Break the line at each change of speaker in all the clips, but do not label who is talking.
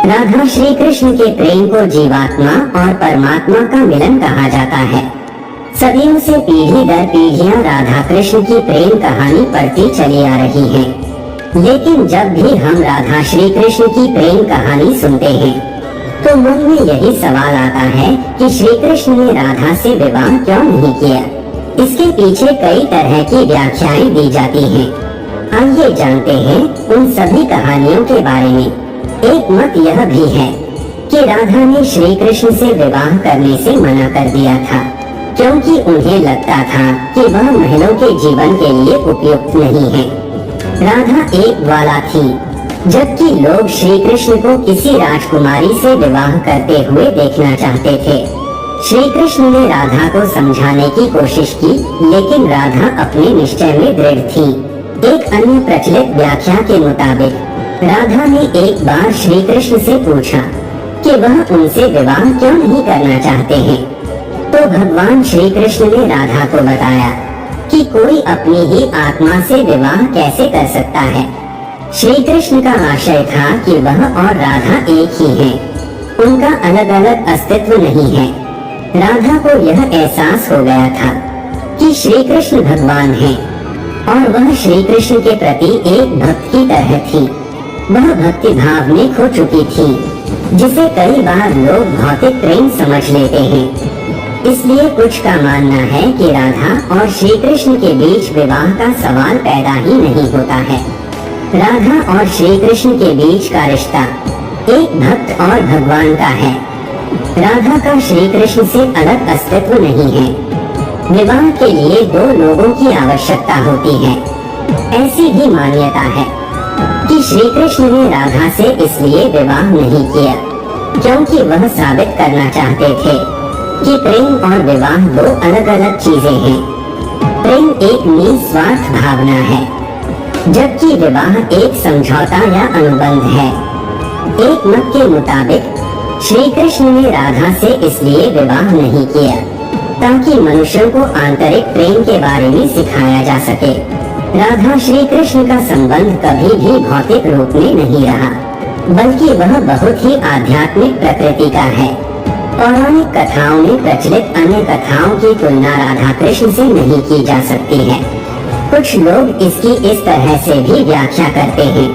राधा श्री कृष्ण के प्रेम को जीवात्मा और परमात्मा का मिलन कहा जाता है। सदियों से पीढ़ी दर पीढ़ियां राधा कृष्ण की प्रेम कहानी पढ़ती चली आ रही हैं। लेकिन जब भी हम राधा श्री कृष्ण की प्रेम कहानी सुनते हैं तो मन में यही सवाल आता है कि श्री कृष्ण ने राधा से विवाह क्यों नहीं किया। इसके पीछे कई तरह की व्याख्याएं दी जाती हैं। आइए जानते हैं उन सभी कहानियों के बारे में। एक मत यह भी है कि राधा ने श्री कृष्ण से विवाह करने से मना कर दिया था, क्योंकि उन्हें लगता था कि वह महिलाओं के जीवन के लिए उपयुक्त नहीं है। राधा एक ग्वाला थी, जबकि लोग श्री कृष्ण को किसी राजकुमारी से विवाह करते हुए देखना चाहते थे। श्री कृष्ण ने राधा को समझाने की कोशिश की, लेकिन राधा अपने निश्चय में दृढ़ थी। एक अन्य प्रचलित व्याख्या के मुताबिक राधा ने एक बार श्री कृष्ण से पूछा कि वह उनसे विवाह क्यों नहीं करना चाहते हैं, तो भगवान श्री कृष्ण ने राधा को बताया कि कोई अपनी ही आत्मा से विवाह कैसे कर सकता है। श्री कृष्ण का आशय था कि वह और राधा एक ही हैं, उनका अलग अलग अस्तित्व नहीं है। राधा को यह एहसास हो गया था कि श्री कृष्ण भगवान हैं और वह श्री कृष्ण के प्रति एक भक्त की तरह थी। वह भक्ति भाव में खो चुकी थी, जिसे कई बार लोग भौतिक प्रेम समझ लेते हैं। इसलिए कुछ का मानना है कि राधा और श्री कृष्ण के बीच विवाह का सवाल पैदा ही नहीं होता है। राधा और श्री कृष्ण के बीच का रिश्ता एक भक्त और भगवान का है। राधा का श्री कृष्ण से अलग अस्तित्व नहीं है। विवाह के लिए दो लोगों की आवश्यकता होती है। ऐसी भी मान्यता है कि श्री कृष्ण ने राधा से इसलिए विवाह नहीं किया क्योंकि वह साबित करना चाहते थे कि प्रेम और विवाह दो अलग अलग चीजें हैं। प्रेम एक निस्वार्थ भावना है, जबकि विवाह एक समझौता या अनुबंध है। एक मत के मुताबिक श्री कृष्ण ने राधा से इसलिए विवाह नहीं किया ताकि मनुष्यों को आंतरिक प्रेम के बारे में सिखाया जा सके। राधा श्री कृष्ण का संबंध कभी भी भौतिक रूप में नहीं रहा, बल्कि वह बहुत ही आध्यात्मिक प्रकृति का है। पौराणिक कथाओं में प्रचलित अन्य कथाओं की तुलना राधा कृष्ण से नहीं की जा सकती है। कुछ लोग इसकी इस तरह से भी व्याख्या करते हैं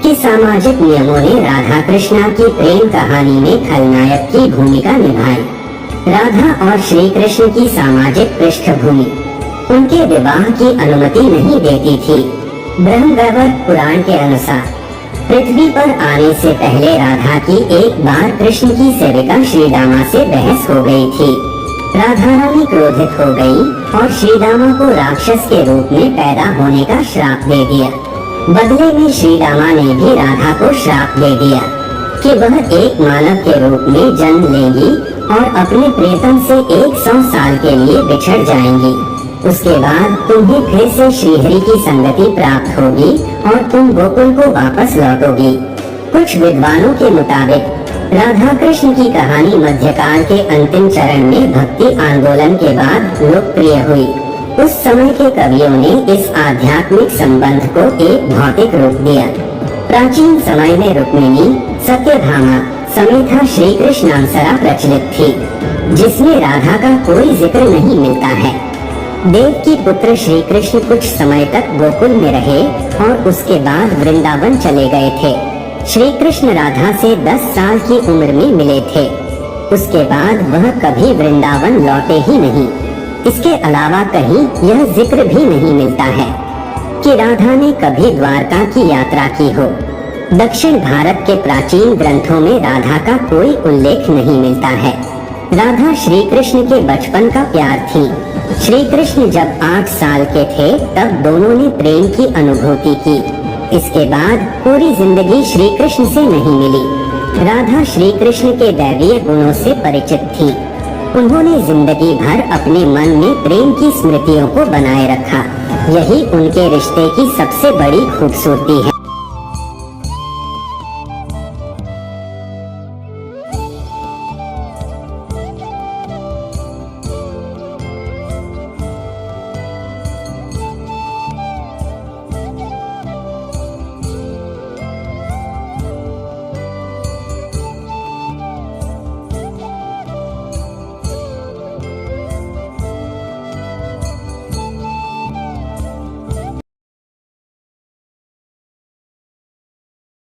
कि सामाजिक नियमों ने राधा कृष्ण की प्रेम कहानी में खलनायक की भूमिका निभाई। राधा और श्री कृष्ण की सामाजिक पृष्ठभूमि उनके विवाह की अनुमति नहीं देती थी। ब्रह्मवैवर्त पुराण के अनुसार पृथ्वी पर आने से पहले राधा की एक बार कृष्ण की सेविका श्रीदामा से बहस हो गई थी। राधा रानी क्रोधित हो गई और श्रीदामा को राक्षस के रूप में पैदा होने का श्राप दे दिया। बदले में श्रीदामा ने भी राधा को श्राप दे दिया कि वह एक मानव के रूप में जन्म लेंगी और अपने प्रियतम से 100 साल के लिए बिछड़ जाएंगी। उसके बाद तुम्हें फिर से श्रीहरि की संगति प्राप्त होगी और तुम गोकुल को वापस लौटोगी। कुछ विद्वानों के मुताबिक राधा कृष्ण की कहानी मध्यकाल के अंतिम चरण में भक्ति आंदोलन के बाद लोकप्रिय हुई। उस समय के कवियों ने इस आध्यात्मिक संबंध को एक भौतिक रूप दिया। प्राचीन समय में रुक्मिणी, सत्यभामा समेत श्री कृष्णांसरा प्रचलित थी, जिसमें राधा का कोई जिक्र नहीं मिलता है। देव की पुत्र श्री कृष्ण कुछ समय तक गोकुल में रहे और उसके बाद वृंदावन चले गए थे। श्री कृष्ण राधा से 10 साल की उम्र में मिले थे। उसके बाद वह कभी वृंदावन लौटे ही नहीं। इसके अलावा कहीं यह जिक्र भी नहीं मिलता है कि राधा ने कभी द्वारका की यात्रा की हो। दक्षिण भारत के प्राचीन ग्रंथों में राधा का कोई उल्लेख नहीं मिलता है। राधा श्री कृष्ण के बचपन का प्यार थी। श्री कृष्ण जब 8 साल के थे तब दोनों ने प्रेम की अनुभूति की। इसके बाद पूरी जिंदगी श्री कृष्ण से नहीं मिली। राधा श्री कृष्ण के दैवीय गुणों से परिचित थी। उन्होंने जिंदगी भर अपने मन में प्रेम की स्मृतियों को बनाए रखा। यही उनके रिश्ते की सबसे बड़ी खूबसूरती है।